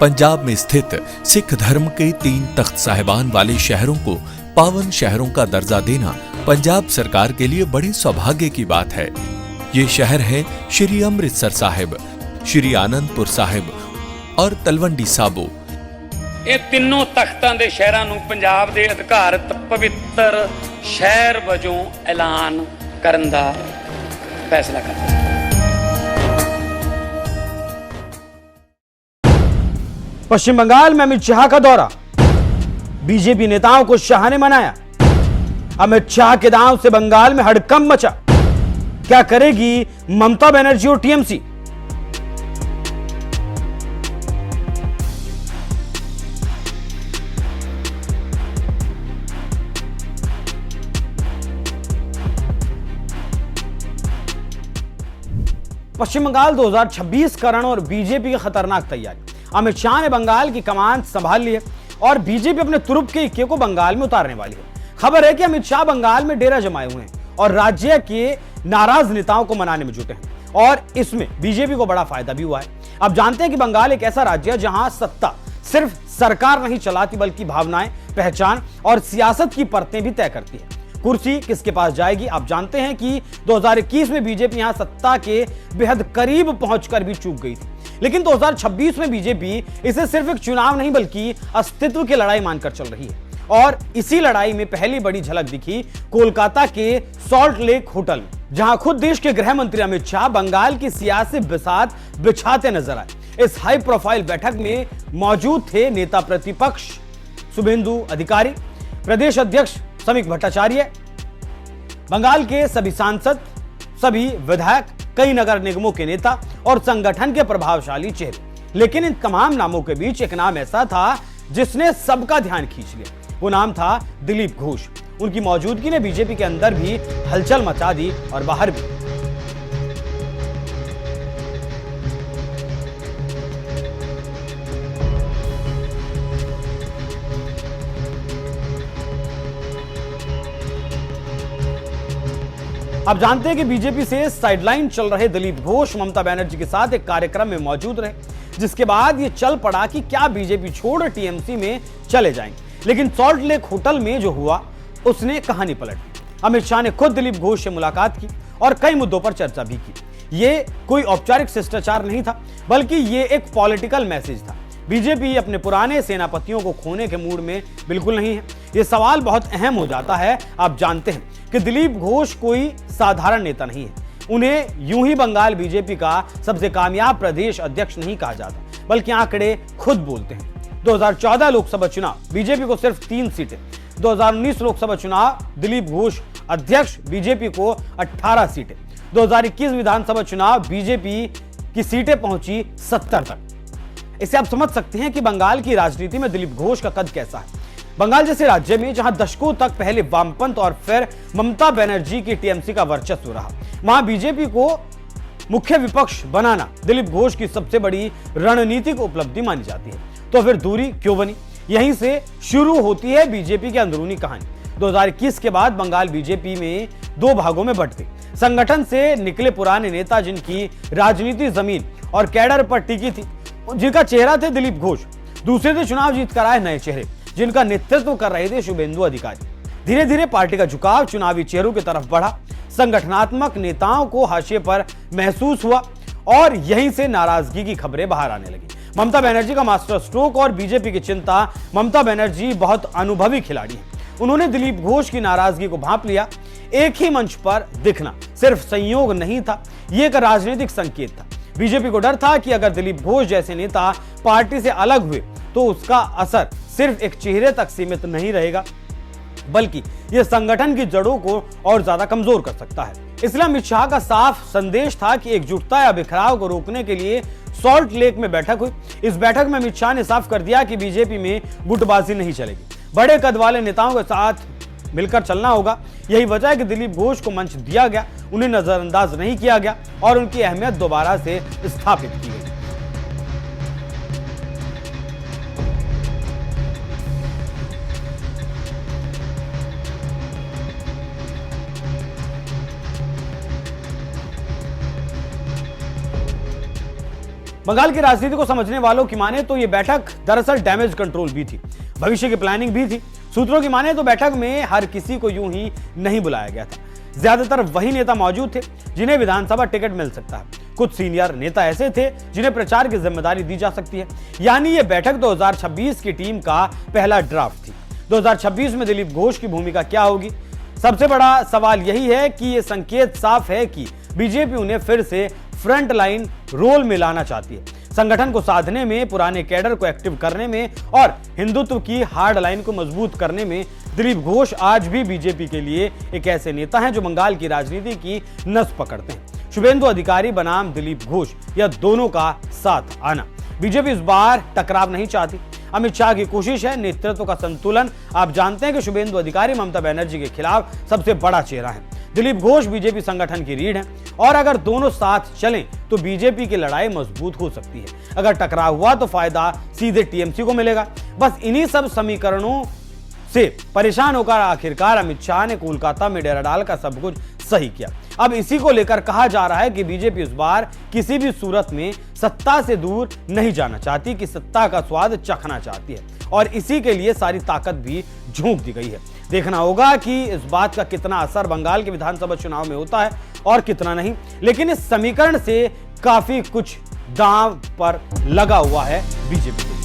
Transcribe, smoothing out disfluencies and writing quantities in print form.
पंजाब में स्थित सिख धर्म के 3 तख्त साहिबान वाले शहरों को पावन शहरों का दर्जा देना पंजाब सरकार के लिए बड़ी सौभाग्य की बात है। ये शहर है श्री अमृतसर साहिब, श्री आनंदपुर साहिब और तलवंडी साबो। ਇਹ ਤਿੰਨੋਂ ਤਖਤਾਂ ਦੇ ਸ਼ਹਿਰਾਂ ਨੂੰ ਪੰਜਾਬ ਦੇ ਅਧਿਕਾਰਤ ਪਵਿੱਤਰ ਸ਼ਹਿਰ ਵਜੋਂ ਐਲਾਨ ਕਰਨ ਦਾ ਫੈਸਲਾ ਕੀਤਾ। पश्चिम बंगाल में अमित शाह का दौरा, बीजेपी नेताओं को शाह ने मनाया। अमित शाह के दांव से बंगाल में हड़कंप मचा। क्या करेगी ममता बनर्जी और टीएमसी? पश्चिम बंगाल 2026 का रण और बीजेपी की खतरनाक तैयारी। अमित शाह ने बंगाल की कमान संभाल ली है और बीजेपी अपने तुरुप के इक्के को बंगाल में उतारने वाली है। खबर है कि अमित शाह बंगाल में डेरा जमाए हुए हैं और राज्य के नाराज नेताओं को मनाने में जुटे हैं और इसमें बीजेपी को बड़ा फायदा भी हुआ है। अब जानते हैं कि बंगाल एक ऐसा राज्य है जहां सत्ता सिर्फ सरकार नहीं चलाती बल्कि भावनाएं, पहचान और सियासत की परतें भी तय करती है। कुर्सी किसके पास जाएगी? आप जानते हैं कि 2021 में बीजेपी यहां सत्ता के बेहद करीब पहुंचकर भी चूक गई थी, लेकिन 2026 में बीजेपी इसे सिर्फ एक चुनाव नहीं बल्कि अस्तित्व की लड़ाई मानकर चल रही है। और इसी लड़ाई में पहली बड़ी झलक दिखी कोलकाता के सॉल्ट लेक होटल में, जहां खुद देश के गृह मंत्री अमित शाह बंगाल की सियासी बिसात बिछाते नजर आए। इस हाई प्रोफाइल बैठक में मौजूद थे नेता प्रतिपक्ष शुभेंदु अधिकारी, प्रदेश अध्यक्ष समीक भट्टाचार्य, बंगाल के सभी सांसद, सभी विधायक, कई नगर निगमों के नेता और संगठन के प्रभावशाली चेहरे। लेकिन इन तमाम नामों के बीच एक नाम ऐसा था जिसने सबका ध्यान खींच लिया। वो नाम था दिलीप घोष। उनकी मौजूदगी ने बीजेपी के अंदर भी हलचल मचा दी और बाहर भी। आप जानते हैं कि बीजेपी से साइडलाइन चल रहे दिलीप घोष ममता बनर्जी के साथ एक कार्यक्रम में मौजूद रहे, जिसके बाद यह चल पड़ा कि क्या बीजेपी छोड़ टीएमसी में चले जाएंगे। लेकिन सॉल्ट लेक होटल में जो हुआ उसने कहानी पलट दी। अमित शाह ने खुद दिलीप घोष से मुलाकात की और कई मुद्दों पर चर्चा भी की। यह कोई औपचारिक शिष्टाचार नहीं था बल्कि यह एक पॉलिटिकल मैसेज था। बीजेपी अपने पुराने सेनापतियों को खोने के मूड में बिल्कुल नहीं है। यह सवाल बहुत अहम हो जाता है। आप जानते हैं कि दिलीप घोष कोई साधारण नेता नहीं है। उन्हें यूं ही बंगाल बीजेपी का सबसे कामयाब प्रदेश अध्यक्ष नहीं कहा जाता, बल्कि आंकड़े खुद बोलते हैं। 2014 लोकसभा चुनाव बीजेपी को सिर्फ 3 सीटें, 2019 लोकसभा चुनाव दिलीप घोष अध्यक्ष बीजेपी को 18 सीटें, 2021 विधानसभा चुनाव बीजेपी की सीटें पहुंची 70 तक। इसे आप समझ सकते हैं कि बंगाल की राजनीति में दिलीप घोष का कद कैसा है। बंगाल जैसे राज्य में जहां दशकों तक पहले वामपंथ और फिर ममता बनर्जी की टीएमसी का वर्चस्व रहा, वहां बीजेपी को मुख्य विपक्ष बनाना दिलीप घोष की सबसे बड़ी रणनीतिक उपलब्धि मानी जाती है। तो फिर दूरी क्यों बनी? यहीं से शुरू होती है बीजेपी की अंदरूनी कहानी। 2021 के बाद बंगाल बीजेपी में 2 भागों में बंट गई। संगठन से निकले पुराने नेता जिनकी राजनीति जमीन और कैडर पर टिकी थी, जिनका चेहरा थे दिलीप घोष। दूसरे थे चुनाव जीत कर आए नए चेहरे जिनका नेतृत्व कर रहे थे शुभेंदु अधिकारी। धीरे धीरे पार्टी का झुकाव चुनावी चेहरों की तरफ बढ़ा। संगठनात्मक नेताओं को हाशिए पर महसूस हुआ और यहीं से नाराजगी की खबरें बाहर आने लगी। ममता बनर्जी का मास्टर स्ट्रोक और बीजेपी की चिंता। ममता बनर्जी बहुत अनुभवी खिलाड़ी हैं। उन्होंने दिलीप घोष की नाराजगी को भांप लिया। एक ही मंच पर दिखना सिर्फ संयोग नहीं था, यह एक राजनीतिक संकेत था। बीजेपी को डर था कि अगर दिलीप घोष जैसे नेता पार्टी से अलग हुए तो उसका असर सिर्फ एक चेहरे तक सीमित नहीं रहेगा, बल्कि यह संगठन की जड़ों को और ज्यादा कमजोर कर सकता है। इसलिए अमित शाह का साफ संदेश था कि एकजुटता या बिखराव को रोकने के लिए सॉल्ट लेक में बैठक हुई। इस बैठक में अमित शाह ने साफ कर दिया कि बीजेपी में गुटबाजी नहीं चलेगी, बड़े कद वाले नेताओं के साथ मिलकर चलना होगा। यही वजह है कि दिलीप घोष को मंच दिया गया, उन्हें नजरअंदाज नहीं किया गया और उनकी अहमियत दोबारा से स्थापित की गई। बंगाल की राजनीति को समझने वालों की माने तो यह बैठक दरअसल डैमेज कंट्रोल भी थी, भविष्य की प्लानिंग भी थी। सूत्रों की माने तो बैठक में हर किसी को यूं ही नहीं बुलाया गया था। ज्यादातर वही नेता मौजूद थे जिन्हें विधानसभा टिकट मिल सकता है। कुछ सीनियर नेता ऐसे थे जिन्हें प्रचार की जिम्मेदारी दी जा सकती है। यानी यह बैठक 2026 की टीम का पहला ड्राफ्ट थी। 2026 में दिलीप घोष की भूमिका क्या होगी? सबसे बड़ा सवाल यही है कि यह संकेत साफ है कि बीजेपी उन्हें फिर से फ्रंट लाइन रोल में लाना चाहती है। संगठन को साधने में, पुराने कैडर को एक्टिव करने में और हिंदुत्व की हार्ड लाइन को मजबूत करने में दिलीप घोष आज भी बीजेपी के लिए एक ऐसे नेता हैं जो बंगाल की राजनीति की नस पकड़ते हैं। शुभेंदु अधिकारी बनाम दिलीप घोष, यह दोनों का साथ आना। बीजेपी इस बार टकराव नहीं चाहती। अमित शाह की कोशिश है नेतृत्व का संतुलन। आप जानते हैं कि शुभेंदु अधिकारी ममता बनर्जी के खिलाफ सबसे बड़ा चेहरा है। दिलीप घोष बीजेपी संगठन की रीढ़ है और अगर दोनों साथ चलें तो बीजेपी की लड़ाई मजबूत हो सकती है। अगर टकराव हुआ तो फायदा सीधे टीएमसी को मिलेगा। बस इन्हीं सब समीकरणों से परेशान होकर आखिरकार अमित शाह ने कोलकाता में डेरा डालकर सब कुछ सही किया। अब इसी को लेकर कहा जा रहा है कि बीजेपी इस बार किसी भी सूरत में सत्ता से दूर नहीं जाना चाहती, कि सत्ता का स्वाद चखना चाहती है और इसी के लिए सारी ताकत भी झोंक दी गई है। देखना होगा कि इस बात का कितना असर बंगाल के विधानसभा चुनाव में होता है और कितना नहीं। लेकिन इस समीकरण से काफी कुछ दांव पर लगा हुआ है बीजेपी को।